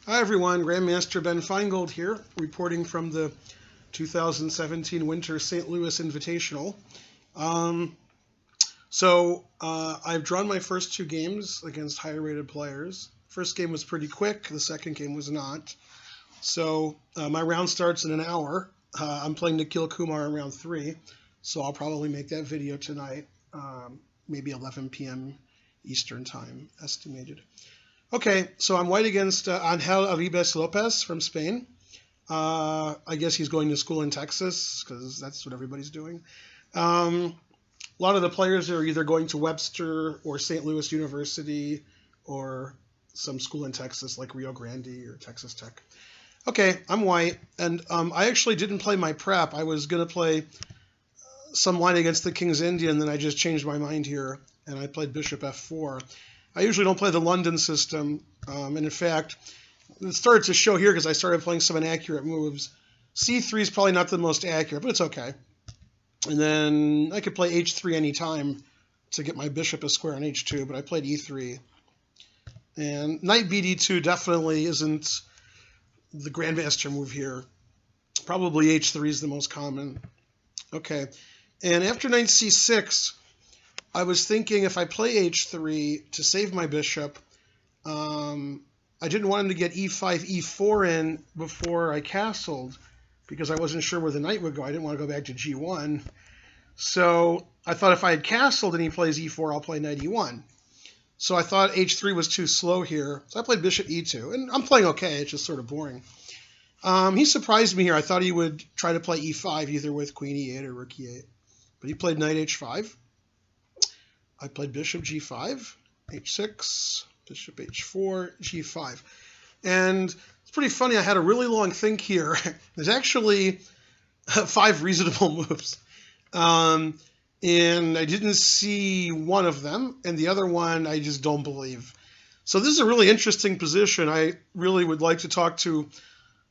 Hi everyone, Grandmaster Ben Feingold here, reporting from the 2017 Winter St. Louis Invitational. I've drawn my first two games against higher rated players. First game was pretty quick, the second game was not. My round starts in an hour. I'm playing Nikhil Kumar in round 3, so I'll probably make that video tonight, maybe 11 p.m. Eastern time estimated. Okay, so I'm white against Angel Arribas Lopez from Spain. I guess he's going to school in Texas because that's what everybody's doing. A lot of the players are either going to Webster or St. Louis University or some school in Texas like Rio Grande or Texas Tech. Okay, I'm white, and I actually didn't play my prep. I was going to play some line against the King's Indian, then I just changed my mind here, and I played Bishop F4. I usually don't play the London system, and in fact, it started to show here because I started playing some inaccurate moves. C3 is probably not the most accurate, but it's okay. And then I could play H3 anytime to get my bishop a square on H2, but I played E3. And Knight BD2 definitely isn't the Grandmaster move here. Probably H3 is the most common. Okay, and after Knight C6, I was thinking if I play H3 to save my bishop, I didn't want him to get E5, E4 in before I castled because I wasn't sure where the knight would go. I didn't want to go back to G1. So I thought if I had castled and he plays E4, I'll play Knight E1. So I thought H3 was too slow here. So I played Bishop E2. And I'm playing okay. It's just sort of boring. He surprised me here. I thought he would try to play E5 either with Queen E8 or Rook E8. But he played Knight H5. I played Bishop G5, H6, Bishop H4, G5. And it's pretty funny. I had a really long think here. There's actually 5 reasonable moves. And I didn't see one of them. And the other one I just don't believe. So this is a really interesting position. I really would like to talk to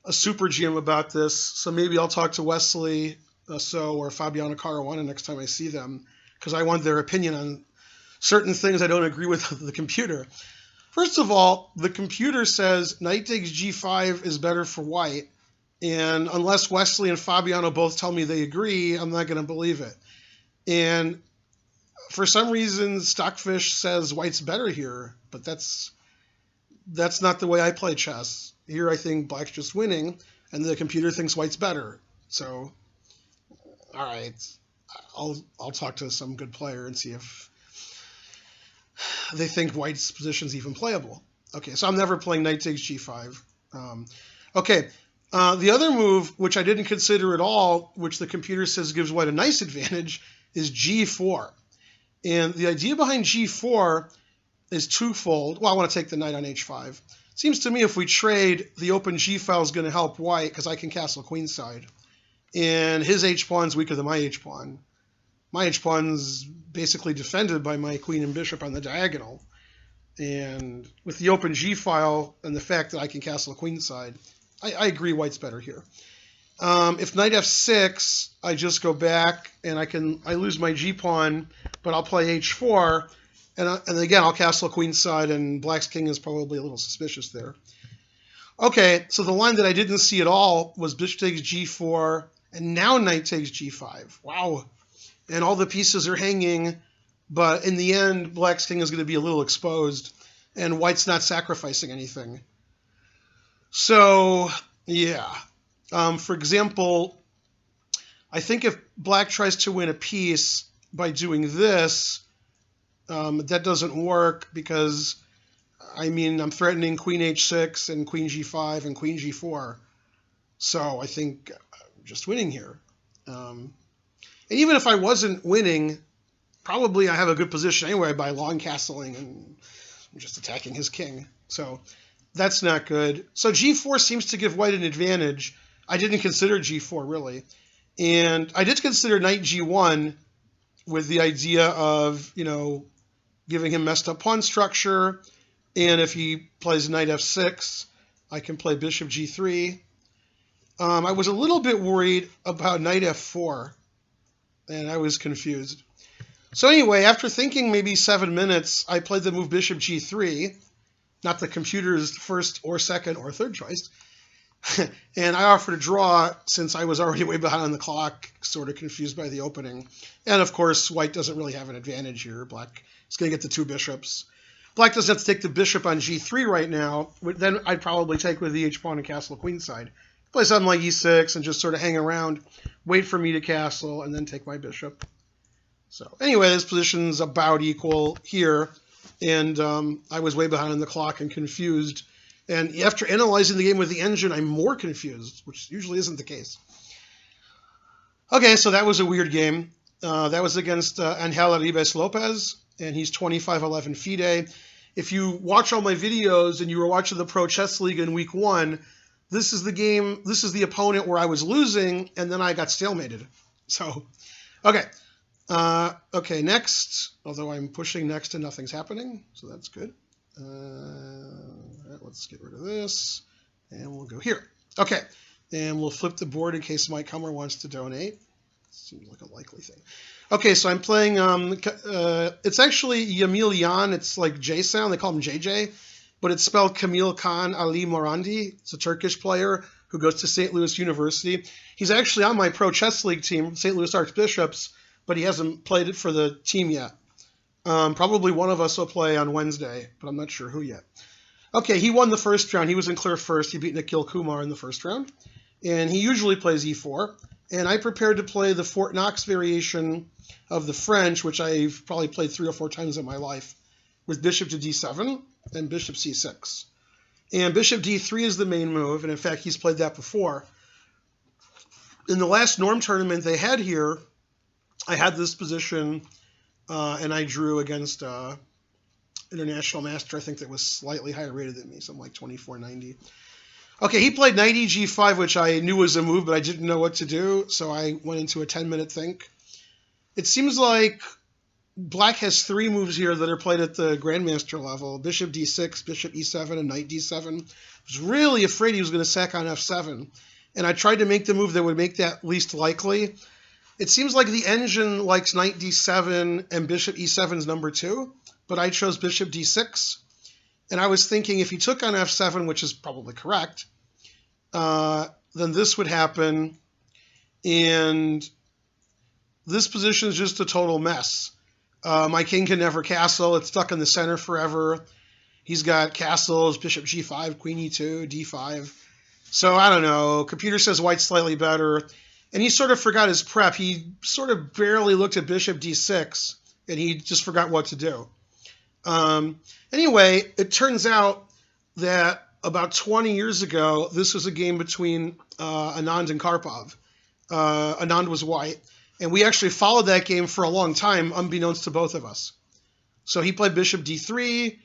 a super GM about this. So maybe I'll talk to Wesley or Fabiano Caruana next time I see them, because I want their opinion on certain things I don't agree with the computer. First of all, the computer says knight takes G5 is better for white, and unless Wesley and Fabiano both tell me they agree, I'm not going to believe it. And for some reason, Stockfish says white's better here, but that's not the way I play chess. Here I think black's just winning, and the computer thinks white's better. So, all right, I'll talk to some good player and see if they think white's position is even playable. Okay, so I'm never playing knight takes G5. The other move, which I didn't consider at all, which the computer says gives white a nice advantage, is G4. And the idea behind G4 is twofold. Well, I want to take the knight on H5. Seems to me if we trade, the open G file is going to help white because I can castle queenside. And his H-pawn's weaker than my H-pawn. My H-pawn's basically defended by my queen and bishop on the diagonal. And with the open G file and the fact that I can castle queenside, I agree white's better here. If knight F6, I just go back and I lose my G-pawn, but I'll play H4. And again, I'll castle queenside, and black's king is probably a little suspicious there. Okay, so the line that I didn't see at all was bishop takes G4, and now knight takes G5. Wow. And all the pieces are hanging, but in the end, black's king is going to be a little exposed, and white's not sacrificing anything. So, yeah. For example, I think if black tries to win a piece by doing this, that doesn't work because, I'm threatening queen H6 and queen G5 and queen G4. So I think I'm just winning here. And even if I wasn't winning, probably I have a good position anyway by long castling and I'm just attacking his king. So that's not good. So G4 seems to give white an advantage. I didn't consider G4 really. And I did consider knight G1 with the idea of, giving him messed up pawn structure. And if he plays knight F6, I can play bishop G3. I was a little bit worried about knight F4, and I was confused. So anyway, after thinking maybe 7 minutes, I played the move bishop G3. not the computer's first or second or third choice. And I offered a draw since I was already way behind on the clock, sort of confused by the opening. And of course, white doesn't really have an advantage here. Black is going to get the two bishops. Black doesn't have to take the bishop on g3 right now. Then I'd probably take with the h-pawn and castle queenside. Play something like e6 and just sort of hang around, wait for me to castle, and then take my bishop. So anyway, this position's about equal here. And I was way behind on the clock and confused. And after analyzing the game with the engine, I'm more confused, which usually isn't the case. Okay, so that was a weird game. That was against Angel Lopez, and he's 25-11 FIDE. If you watch all my videos and you were watching the Pro Chess League in week 1, this is the game, this is the opponent where I was losing, and then I got stalemated. So, okay. Okay, next, although I'm pushing next and nothing's happening, so that's good. Let's get rid of this, and we'll go here. Okay, and we'll flip the board in case Mike Hummer wants to donate. Seems like a likely thing. Okay, so I'm playing, it's actually Yamil Yan, it's like J sound, they call him JJ, but it's spelled Camille Khan Ali Morandi. It's a Turkish player who goes to St. Louis University. He's actually on my Pro Chess League team, St. Louis Archbishops, but he hasn't played it for the team yet. Probably one of us will play on Wednesday, but I'm not sure who yet. Okay, he won the first round. He was in clear first. He beat Nikhil Kumar in the first round. And he usually plays e4. And I prepared to play the Fort Knox variation of the French, which I've probably played 3 or 4 times in my life, with bishop to d7 and bishop c6. And bishop d3 is the main move, and in fact, he's played that before. In the last Norm tournament they had here, I had this position, and I drew against international master, I think that was slightly higher rated than me, something like 2490. Okay, he played knight g5, which I knew was a move, but I didn't know what to do, so I went into a 10-minute think. It seems like black has 3 moves here that are played at the grandmaster level: bishop d6, bishop e7, and knight d7. I was really afraid he was going to sack on f7, and I tried to make the move that would make that least likely. It seems like the engine likes knight d7 and bishop e7 is number 2, but I chose bishop d6. And I was thinking if he took on f7, which is probably correct, then this would happen. And this position is just a total mess. My king can never castle. It's stuck in the center forever. He's got castles, bishop g5, queen e2, d5. So I don't know. Computer says white's slightly better. And he sort of forgot his prep. He sort of barely looked at bishop d6, and he just forgot what to do. Anyway, it turns out that about 20 years ago, this was a game between Anand and Karpov. Anand was white, and we actually followed that game for a long time, unbeknownst to both of us. So he played bishop d3,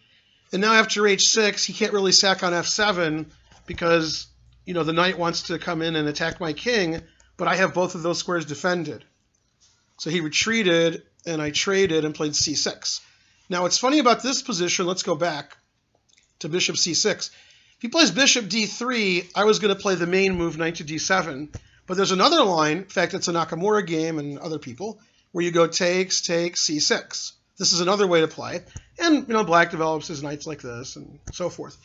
and now after h6, he can't really sack on f7 because, you know, the knight wants to come in and attack my king, but I have both of those squares defended. So he retreated, and I traded and played c6. Now, what's funny about this position, let's go back to bishop c6. If he plays bishop d3, I was going to play the main move, knight to d7. But there's another line, in fact, it's a Nakamura game and other people, where you go takes, takes, c6. This is another way to play. And, you know, black develops his knights like this and so forth.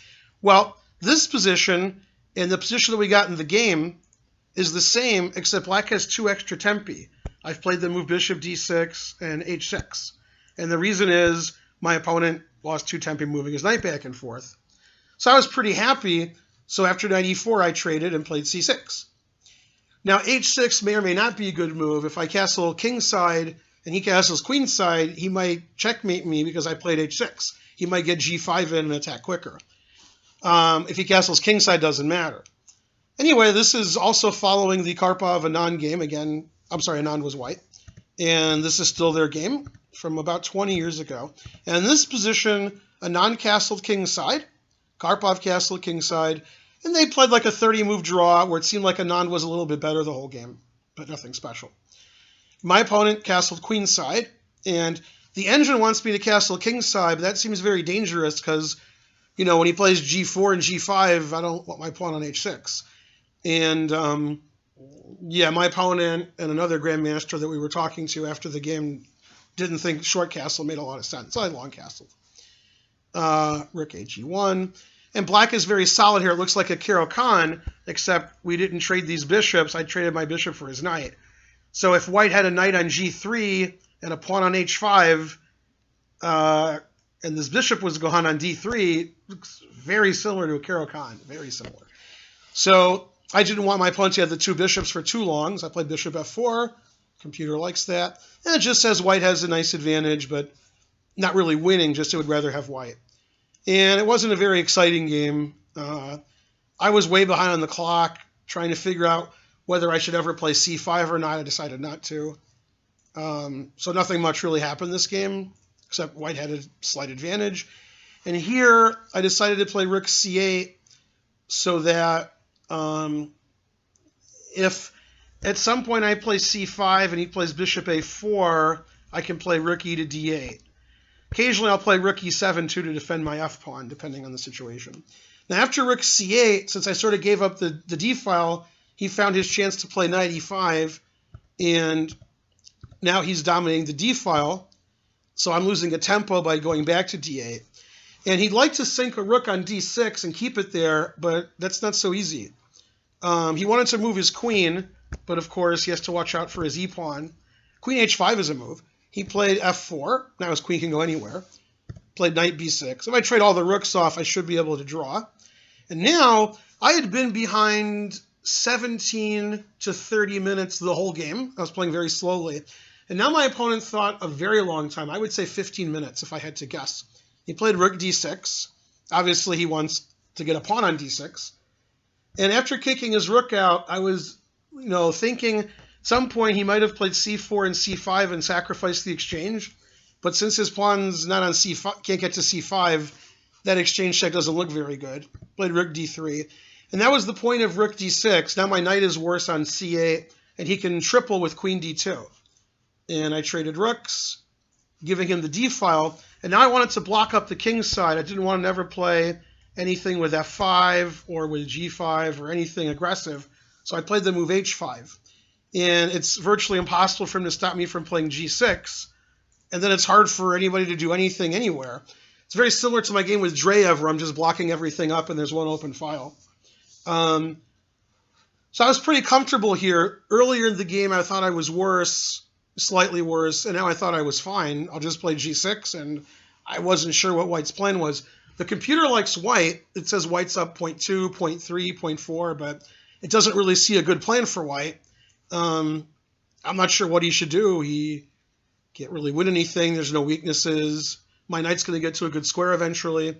Well, this position and the position that we got in the game is the same, except black has 2 extra tempi. I've played the move bishop d6 and h6. And the reason is my opponent lost 2 tempi moving his knight back and forth. So I was pretty happy. So after knight e4, I traded and played c6. Now h6 may or may not be a good move. If I castle kingside and he castles queenside, he might checkmate me because I played h6. He might get g5 in and attack quicker. If he castles kingside, doesn't matter. Anyway, this is also following the Karpov-Anand game. Again, I'm sorry, Anand was white. And this is still their game from about 20 years ago. And in this position, Anand castled kingside, Karpov castled kingside, and they played like a 30-move draw where it seemed like Anand was a little bit better the whole game, but nothing special. My opponent castled queenside, and the engine wants me to castle kingside, but that seems very dangerous because, you know, when he plays g4 and g5, I don't want my pawn on h6. And, yeah, my opponent and another grandmaster that we were talking to after the game didn't think short castle made a lot of sense, so I long castled. Rook HE1. And black is very solid here. It looks like a Caro-Kann, except we didn't trade these bishops. I traded my bishop for his knight. So if white had a knight on G3 and a pawn on H5, and this bishop was gone on D3, looks very similar to a Caro-Kann, very similar. So I didn't want my opponent to have the two bishops for too long, so I played bishop F4. Computer likes that. And it just says white has a nice advantage, but not really winning, just it would rather have white. And it wasn't a very exciting game. I was way behind on the clock, trying to figure out whether I should ever play C5 or not. I decided not to. So nothing much really happened this game, except white had a slight advantage. And here, I decided to play rook C8 so that if at some point I play C5 and he plays bishop A4, I can play rook E to D8. Occasionally, I'll play rook E7 too to defend my F pawn, depending on the situation. Now, after rook C8, since I sort of gave up the D file, he found his chance to play knight E5, and now he's dominating the D file. So I'm losing a tempo by going back to D8. And he'd like to sink a rook on D6 and keep it there, but that's not so easy. He wanted to move his queen, but of course he has to watch out for his E-pawn. Queen H5 is a move. He played F4. Now his queen can go anywhere. Played knight B6. If I trade all the rooks off, I should be able to draw. And now I had been behind 17 to 30 minutes the whole game. I was playing very slowly. And now my opponent thought a very long time. I would say 15 minutes if I had to guess. He played rook D6. Obviously, he wants to get a pawn on D6. And after kicking his rook out, I was, thinking at some point he might have played C4 and C5 and sacrificed the exchange. But since his pawn's not on C5, can't get to C5, that exchange check doesn't look very good. Played rook D3. And that was the point of rook D6. Now my knight is worse on C8, and he can triple with queen D2. And I traded rooks, giving him the D file. And now I wanted to block up the king's side. I didn't want to never play anything with F5 or with G5 or anything aggressive. So I played the move H5. And it's virtually impossible for him to stop me from playing G6. And then it's hard for anybody to do anything anywhere. It's very similar to my game with Dreyev, where I'm just blocking everything up and there's one open file. So I was pretty comfortable here. Earlier in the game, I thought I was worse, slightly worse, and now I thought I was fine. I'll just play G6, and I wasn't sure what white's plan was. The computer likes white. It says white's up 0.2, 0.3, 0.4, but it doesn't really see a good plan for white. I'm not sure what he should do. He can't really win anything. There's no weaknesses. My knight's going to get to a good square eventually.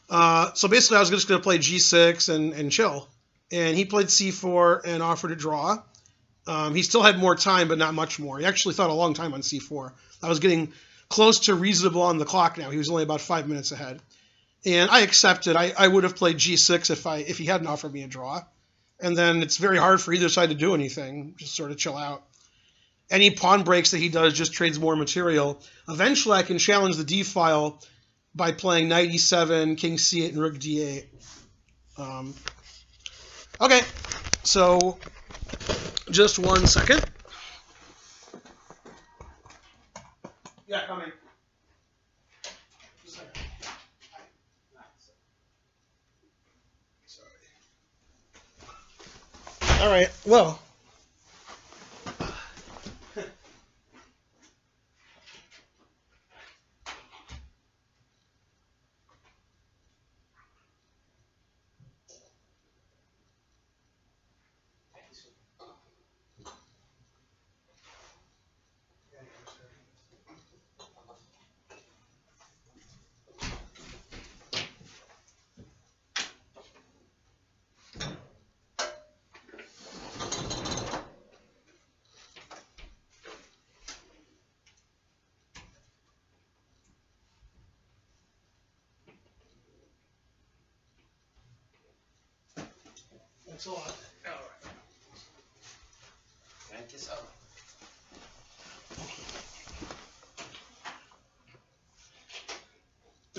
So basically, I was just going to play G6 and chill. And he played C4 and offered to draw. He still had more time, but not much more. He actually thought a long time on C4. I was getting close to reasonable on the clock now. He was only about 5 minutes ahead. And I accepted. I would have played G6 if he hadn't offered me a draw. And then it's very hard for either side to do anything. Just sort of chill out. Any pawn breaks that he does just trades more material. Eventually, I can challenge the D file by playing knight E7, king C8, and rook D8. Okay, so just 1 second. Yeah, coming. Just a second. Sorry. All right, well. That's a lot. All right. Thank you so much.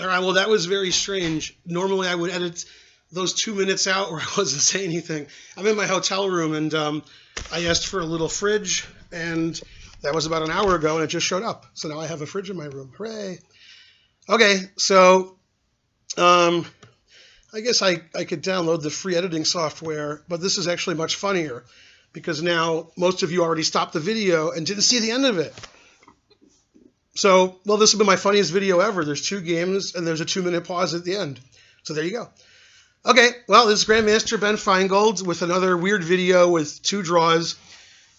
All right, well, that was very strange. Normally, I would edit those 2 minutes out where I wasn't saying anything. I'm in my hotel room, and I asked for a little fridge, and that was about an hour ago, and it just showed up. So now I have a fridge in my room. Hooray. Okay, so Um, I guess I could download the free editing software, but this is actually much funnier because now most of you already stopped the video and didn't see the end of it. So, well, this has been my funniest video ever. There's 2 games and there's a 2-minute pause at the end. So there you go. Okay, well, this is Grandmaster Ben Feingold with another weird video with 2 draws.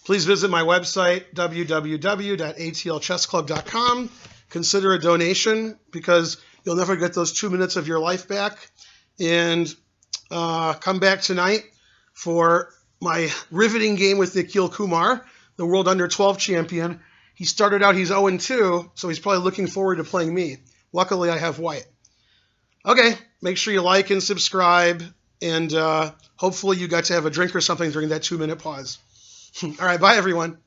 Please visit my website, www.atlchessclub.com. Consider a donation because you'll never get those 2 minutes of your life back. And come back tonight for my riveting game with Nikhil Kumar, the World Under-12 champion. He started out, he's 0-2, so he's probably looking forward to playing me. Luckily, I have white. Okay, make sure you like and subscribe, and hopefully you got to have a drink or something during that 2-minute pause. All right, bye, everyone.